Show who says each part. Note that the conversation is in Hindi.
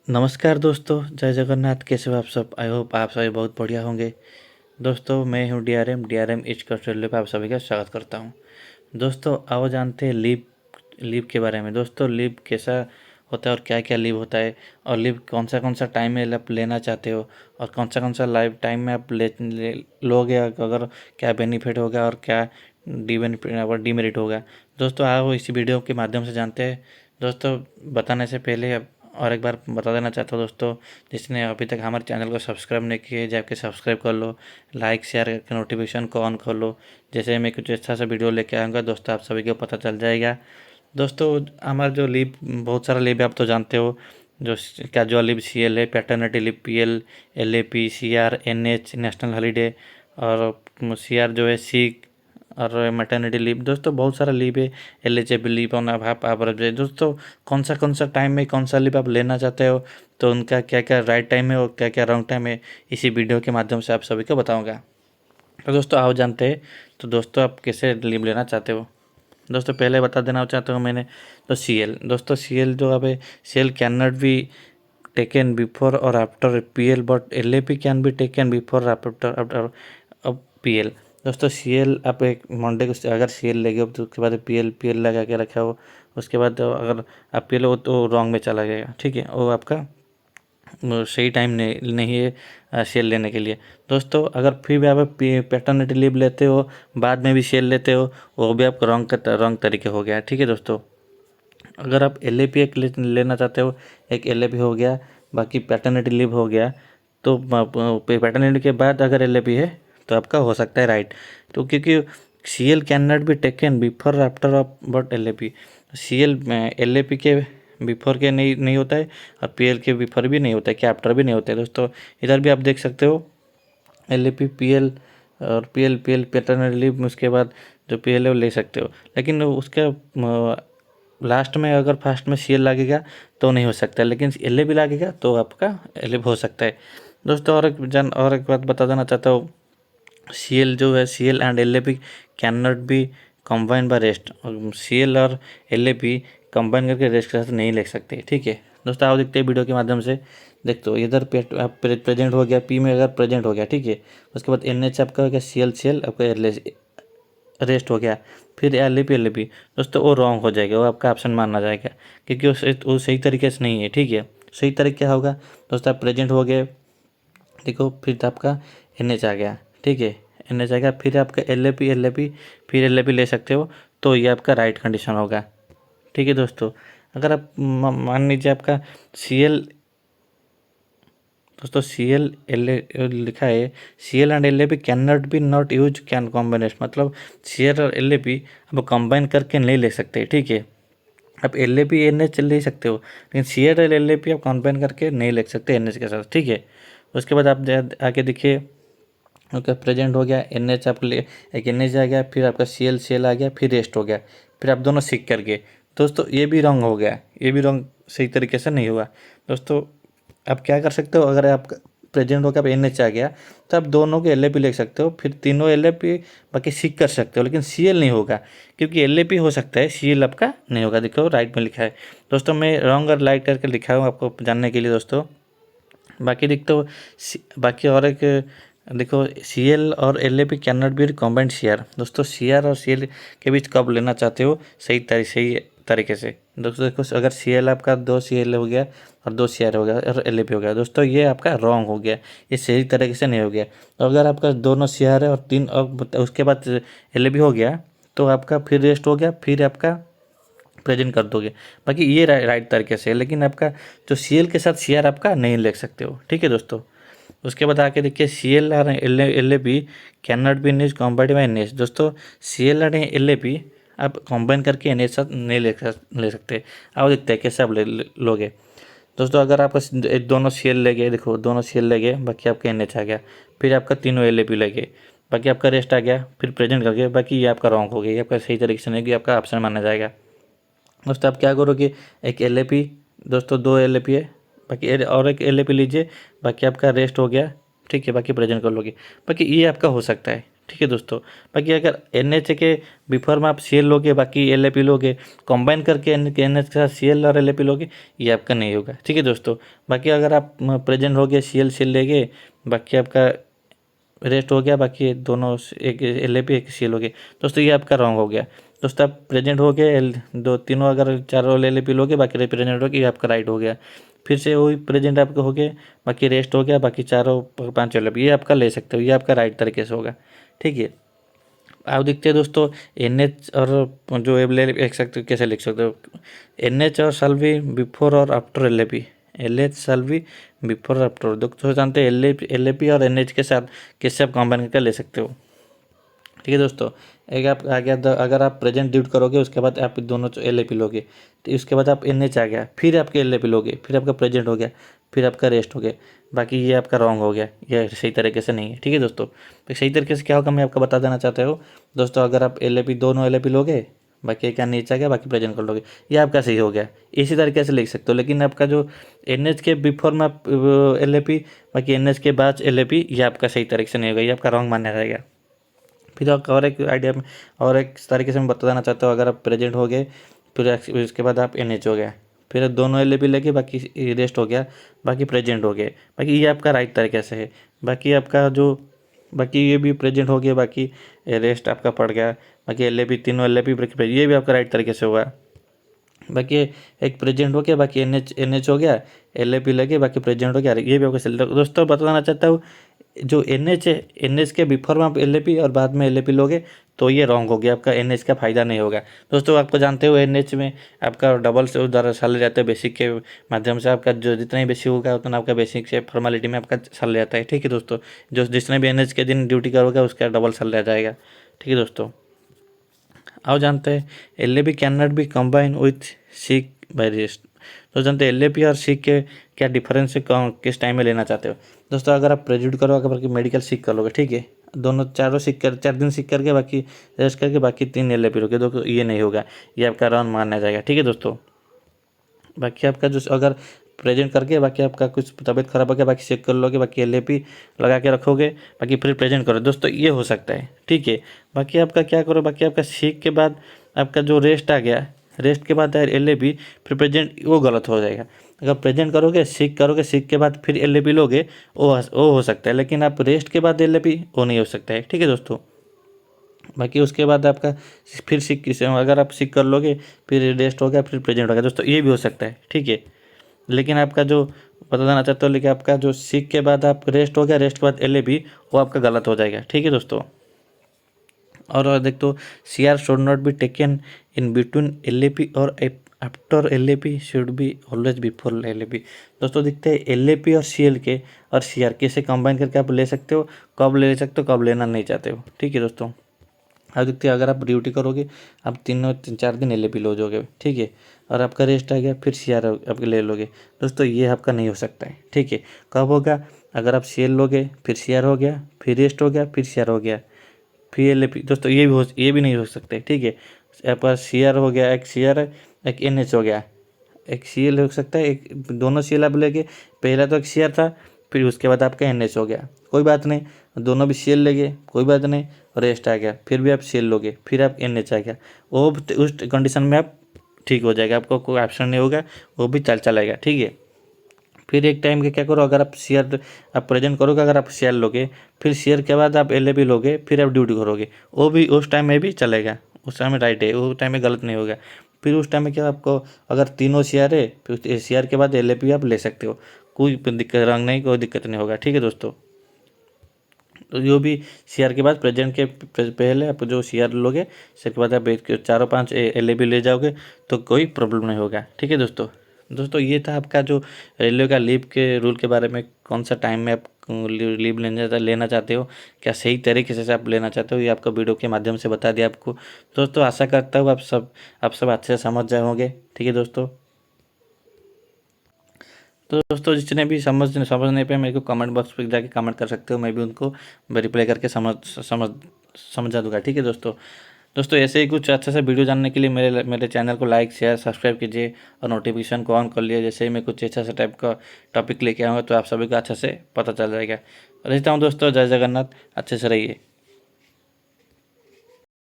Speaker 1: नमस्कार दोस्तों, जय जगन्नाथ। कैसे हो आप सब? आई होप आप सभी बहुत बढ़िया होंगे। दोस्तों, मैं हूं डीआरएम इच ऑस्ट्रेलिया पे आप सभी का स्वागत करता हूं। दोस्तों, आओ जानते हैं लीव के बारे में। दोस्तों, लीव कैसा होता है और क्या क्या लीव होता है, और लीव कौन सा टाइम में आप लेना चाहते हो, और कौन सा लाइव टाइम में आप लोगे, अगर क्या बेनिफिट होगा और क्या डीमेरिट होगा। दोस्तों, आओ इसी वीडियो के माध्यम से जानते हैं। दोस्तों, बताने से पहले और एक बार बता देना चाहता हूँ दोस्तों, जिसने अभी तक हमारे चैनल को सब्सक्राइब नहीं किए जाके सब्सक्राइब कर लो, लाइक शेयर करके नोटिफिकेशन को ऑन कर लो। जैसे मैं कुछ अच्छा सा वीडियो लेके आऊँगा दोस्तों, आप सभी को पता चल जाएगा। दोस्तों, हमारा जो लीव, बहुत सारा लीव है, आप तो जानते हो। जो कैजुअल लीव CL है, paternity leave PL, LAP, CR, NH national holiday, और CR जो है सिक, और मैटरनिटी लीव। दोस्तों, बहुत सारा लीव है। LHF लीव ऑन आप दोस्तों, कौन सा टाइम में कौन सा लीव आप लेना चाहते हो, तो उनका क्या क्या राइट टाइम है और क्या क्या रॉन्ग टाइम है, इसी वीडियो के माध्यम से आप सभी को बताऊंगा। तो दोस्तों, आओ जानते हैं। तो दोस्तों, आप कैसे लीव लेना चाहते हो। दोस्तों, पहले बता देना चाहता हूँ मैंने। तो CL, दोस्तों CL जो अब है, CL can not be taken before और after PL, but LAP can be taken before after अब PL। दोस्तों, CL आप एक मंडे को अगर CL लेगे तो उसके बाद PL लगा के रखा हो, उसके बाद तो अगर आप PL हो तो रॉन्ग में चला जाएगा। ठीक है, वो आपका वो सही टाइम नहीं है सेल लेने के लिए। दोस्तों, अगर फिर भी आप पैटर्निटी लीव लेते हो, बाद में भी सेल लेते हो, वो भी आपका रॉन्ग तरीके हो गया। ठीक है दोस्तों, अगर आप LAP एक लेना चाहते हो, एक LAP हो गया, बाकी पैटर्निटी लीव हो गया। तो पैटर्निटी के बाद अगर LAP है तो आपका हो सकता है राइट। तो क्योंकि CL can not be taken before after of but LAP, CL LAP के बिफोर के नहीं होता है, और PL के बिफोर भी नहीं होता है, कि आफ्टर भी नहीं होता है। दोस्तों, इधर भी आप देख सकते हो, LAP PL और PL पैटर्निटी लीव, उसके बाद जो PL है वो ले सकते हो। लेकिन उसके लास्ट में अगर फर्स्ट में CL लगेगा तो नहीं हो सकता, लेकिन LAP लगेगा तो आपका LAP हो सकता है। दोस्तों, और एक बात बता देना चाहता हूँ। CL जो है, CL and LAP can not be combine by rest. CL और LAP कंबाइन करके रेस्ट के साथ नहीं ले सकते। ठीक है दोस्तों, आओ देखते हैं वीडियो के माध्यम से। देखते हो इधर प्रेजेंट हो गया, P में अगर प्रेजेंट हो गया, ठीक है। उसके बाद NH आपका हो गया, CL आपका रेस्ट हो गया, फिर LAP। दोस्तों, वो रॉन्ग हो जाएगा, वो आपका ऑप्शन माना जाएगा, क्योंकि वो सही तरीके से नहीं है। ठीक है, सही तरीके क्या होगा दोस्तों, आप प्रेजेंट हो गए, देखो, फिर तो आपका NH आ गया। ठीक है, NH आ गया, फिर आपका LAP, फिर LAP ले सकते हो, तो ये आपका राइट कंडीशन होगा। ठीक है दोस्तों, अगर आप मान लीजिए आपका CL, दोस्तों CL लिखा है, CL and LAP can not B not use can combination, मतलब CL और LAP आप कंबाइन करके नहीं ले सकते। ठीक है, आप LAP NH ले सकते हो, लेकिन CL और LAP आप कंबाइन करके नहीं ले सकते NH के साथ। ठीक है, उसके बाद आप आके देखिए, ओके, प्रेजेंट हो गया, NH आप ले, एक NH आ गया, फिर आपका CL आ गया, फिर रेस्ट हो गया, फिर आप दोनों सीख कर गए। दोस्तों, ये भी रॉन्ग हो गया, ये भी रॉन्ग, सही तरीके से नहीं हुआ। दोस्तों, आप क्या कर सकते हो, अगर आप प्रेजेंट होकर आप NH आ गया, तो आप दोनों के LAP लिख सकते हो, फिर तीनों LAP बाकी सीख कर सकते हो, लेकिन CL नहीं होगा, क्योंकि LAP हो सकता है, CL आपका नहीं होगा। देखो, राइट में लिखा है। दोस्तों, मैं रॉन्ग और लाइट करके लिखा हूँ आपको जानने के लिए। दोस्तों, बाकी देखते हो, बाकी और एक देखो, CL और LAP can not B combined CR। दोस्तों, CR और CL के बीच कब लेना चाहते हो, सही तरीके से। दोस्तों, देखो, अगर CL आपका 2 CL हो गया और 2 CR हो गया और LAP हो गया, दोस्तों ये आपका रॉन्ग हो गया, ये सही तरीके से नहीं हो गया। तो अगर आपका दोनों CR है और 3 और उसके बाद LAP हो गया, तो आपका फिर रेस्ट हो गया, फिर आपका प्रेजेंट कर दोगे। बाकी ये राइट तरीके से है, लेकिन आपका जो CL के साथ CR आपका नहीं लिख सकते हो। ठीक है दोस्तों, उसके बाद आके देखिए, CL और LAP can not be use combined by NH। दोस्तों, CL और LAP आप कंबाइन करके NH साथ नहीं ले सकते। आओ देखते हैं कैसे आप लोगे। दोस्तों, अगर आप दोनों CL ले गए, देखो दोनों CL ले गए, बाकी आपका NH आ गया, फिर आपका तीनों LAP ले गए, बाकी आपका रेस्ट आ गया, फिर प्रेजेंट कर गए, बाकी ये आपका रॉन्ग हो गया, ये आपका सही तरीके से नहीं गया, आपका ऑप्शन माना जाएगा। दोस्तों, आप क्या करोगे, एक LAP, दोस्तों 2 LAP है, बाकी और एक LAP लीजिए, बाकी आपका रेस्ट हो गया। ठीक है, बाकी प्रेजेंट कर लोगे, बाकी ये आपका हो सकता है। ठीक है दोस्तों। बाकी अगर NH के बिफोर में आप CL लोगे, बाकी LAP लोगे, कंबाइन करके NH के साथ CL और LAP लोगे, ये आपका नहीं होगा। ठीक है दोस्तों। बाकी अगर आप प्रेजेंट हो गए CL लेंगे, बाकी आपका रेस्ट हो गया, बाकी दोनों एक LAP एक CL हो गए दोस्तों, ये आपका रॉन्ग हो गया दोस्तों। आप प्रेजेंट हो गए दो तीनों, अगर चारों LAP लोगे, बाकी रिप्रेजेंट हो गया, ये आपका राइट हो गया। फिर से वही प्रेजेंट आपका हो गया, बाकी रेस्ट हो गया, बाकी चारों 5 LAP, ये आपका ले सकते हो, ये आपका राइट तरीके से होगा। ठीक है। आप देखते हैं दोस्तों NH और जो लिख सकते हो, कैसे लिख सकते हो, NH और शैल बी बिफोर और after LAP, LH shall be before और आफ्टर। दोस्तों जानते हैं LAP और NH के साथ कैसे आप कंबाइन करके ले सकते हो। ठीक है दोस्तों। एक आप आ गया अगर आप प्रेजेंट ड्यूट करोगे, उसके बाद आप दोनों LAP लोगे, तो उसके बाद आप NH आ गया, फिर आपके LAP लोगे, फिर आपका प्रेजेंट हो गया, फिर आपका रेस्ट हो गया, बाकी ये आपका रॉन्ग हो गया, ये सही तरीके से नहीं है। ठीक है दोस्तों। तो सही तरीके से क्या होगा मैं आपको बता देना चाहता हूँ दोस्तों। अगर आप दोनों LAP लोगे, बाकी एक NH आ गया, बाकी प्रेजेंट कर लोगे, ये आपका सही हो गया। इसी तरीके से लिख सकते हो। लेकिन आपका जो NH के बिफोर में आप LAP, बाकी NH के बाद LAP, ये आपका सही तरीके से नहीं होगा, ये आपका रॉन्ग माना जाएगा। फिर और एक आइडिया में और एक तरीके से मैं बताना चाहता हूँ। अगर आप प्रेजेंट हो गए, फिर उसके बाद आप NH हो गया, फिर दोनों LAP लेके, बाकी रेस्ट हो गया, बाकी प्रेजेंट हो गए, बाकी ये आपका राइट तरीके से है। बाकी आपका जो बाकी ये भी प्रेजेंट हो गया, बाकी रेस्ट आपका पड़ गया, बाकी LAP तीनों LAP, ये भी आपका राइट तरीके से हुआ। बाकी एक प्रेजेंट हो गया, बाकी NH हो गया, LAP लगे, बाकी प्रेजेंट हो गया, ये भी आपका सही। दोस्तों बताना चाहता हूँ, जो NH है, NH के बिफोर में आप LAP और बाद में LAP लोगे, तो ये रॉन्ग हो गया, आपका NH का फायदा नहीं होगा। दोस्तों आपको जानते हो NH में आपका डबल से उधर साल जाता है, बेसिक के माध्यम से आपका जो जितना ही बेसिक होगा उतना आपका बेसिक से फॉर्मेलिटी में आपका साल जाता है। ठीक है दोस्तों। जो जितने भी NH के दिन ड्यूटी करोगे, उसका डबल साल रह जाएगा। ठीक है दोस्तों। आओ जानते हैं LAP can not be combine with sick by rest. तो जानते हैं LAP और सिक के क्या डिफरेंस है, किस टाइम में लेना चाहते हो। दोस्तों अगर आप प्रेज्यूड करो, अगर मेडिकल सीख कर लोगे, ठीक है, दोनों चारों सीख कर 4 दिन सीख करके, बाकी रेस्ट करके, बाकी 3 LAP रोके, तो ये नहीं होगा, ये आपका रॉन्ग माना जाएगा। ठीक है दोस्तों। बाकी आपका जो अगर प्रेजेंट करके, बाकी आपका कुछ तबीयत खराब हो गया, बाकी चेक कर लोगे, बाकी LAP लगा के रखोगे, बाकी फिर प्रेजेंट करो दोस्तों, ये हो सकता है। ठीक है। बाकी आपका क्या करो, बाकी आपका सीख के बाद आपका जो रेस्ट आ गया, रेस्ट के बाद LAP, फिर प्रेजेंट, वो गलत हो जाएगा। अगर प्रेजेंट करोगे, सीख करोगे, सीख के बाद फिर LAP लोगे, वो हो सकता है। लेकिन आप रेस्ट के बाद LAP, वो नहीं हो सकता है। ठीक है दोस्तों। बाकी उसके बाद आपका फिर अगर आप सीख कर लोगे, फिर रेस्ट हो गया, फिर प्रेजेंट हो गया दोस्तों, ये भी हो सकता है। ठीक है। लेकिन आपका जो बताना चाहता हूँ, लेकिन आपका जो सीख के बाद आप रेस्ट हो गया, रेस्ट के बाद LAP, वो आपका गलत हो जाएगा। ठीक है दोस्तों। और देख तो CR should not be taken in between LAP और after LAP, should be always before LAP। दोस्तों दिखते हैं LAP और CL के और CR कैसे कंबाइन करके आप ले सकते हो, कब ले सकते हो, कब लेना नहीं चाहते हो। ठीक है दोस्तों। अब देखते हैं, अगर आप ड्यूटी करोगे, आप 3-4 दिन LAP लो जाओगे, ठीक है, और आपका रेस्ट आ गया, फिर CR आप ले लोगे दोस्तों, ये आपका नहीं हो सकता है। ठीक है। कब होगा, अगर आप CL लोगे, फिर CR हो गया, फिर रेस्ट हो गया, फिर CR हो गया, फिर LAP दोस्तों, ये भी नहीं हो सकता है। ठीक है। आपका CR हो गया, एक CR है, एक NH हो गया, एक CL हो सकता है, एक दोनों CL आप लेके, पहला तो एक CR था, फिर उसके बाद आपका NH हो गया, कोई बात नहीं, दोनों भी CL लेंगे, कोई बात नहीं, रेस्ट आ गया, फिर भी आप CL लोगे, फिर आप NH आ गया, वो उस कंडीशन में आप ठीक हो जाएगा, आपको कोई ऑप्शन नहीं होगा, वो भी चलेगा। ठीक है। फिर एक टाइम के क्या करो, अगर आप CR आप प्रेजेंट करोगे, अगर आप CR लोगे, फिर CR के बाद आप LAP लोगे, फिर आप ड्यूटी करोगे, वो भी उस टाइम में भी चलेगा, उस टाइम में राइट है, उस टाइम में गलत नहीं होगा। फिर उस टाइम में क्या आपको, अगर तीनों CR है, फिर CR के बाद LAP आप ले सकते हो, कोई दिक्कत रंग नहीं, कोई दिक्कत नहीं होगा। ठीक है दोस्तों। तो जो भी CR के बाद प्रेजेंट के पहले आप जो CR लोगे, CR के बाद आप 4-5 LAP ले जाओगे, तो कोई प्रॉब्लम नहीं होगा। ठीक है दोस्तों। दोस्तों ये था आपका जो रेलवे का लीव के रूल के बारे में, कौन सा टाइम में आप लीव लेना चाहते हो, क्या सही तरीके से आप लेना चाहते हो, ये आपको वीडियो के माध्यम से बता दिया आपको। दोस्तों आशा करता हूँ आप सब अच्छे से समझ जाए होंगे। ठीक है दोस्तों। तो दोस्तों जितने भी समझ नहीं पाए, मेरे को कमेंट बॉक्स पे जाके कमेंट कर सकते हो, मैं भी उनको रिप्लाई करके समझा दूंगा। ठीक है दोस्तों। दोस्तों ऐसे ही कुछ अच्छा सा वीडियो जानने के लिए मेरे चैनल को लाइक शेयर सब्सक्राइब कीजिए और नोटिफिकेशन को ऑन कर लिए। जैसे ही मैं कुछ अच्छा सा टाइप का टॉपिक लेके आऊँगा, तो आप सभी को अच्छे से पता चल जाएगा। रहता हूँ दोस्तों, जय जगन्नाथ, अच्छे से रहिए।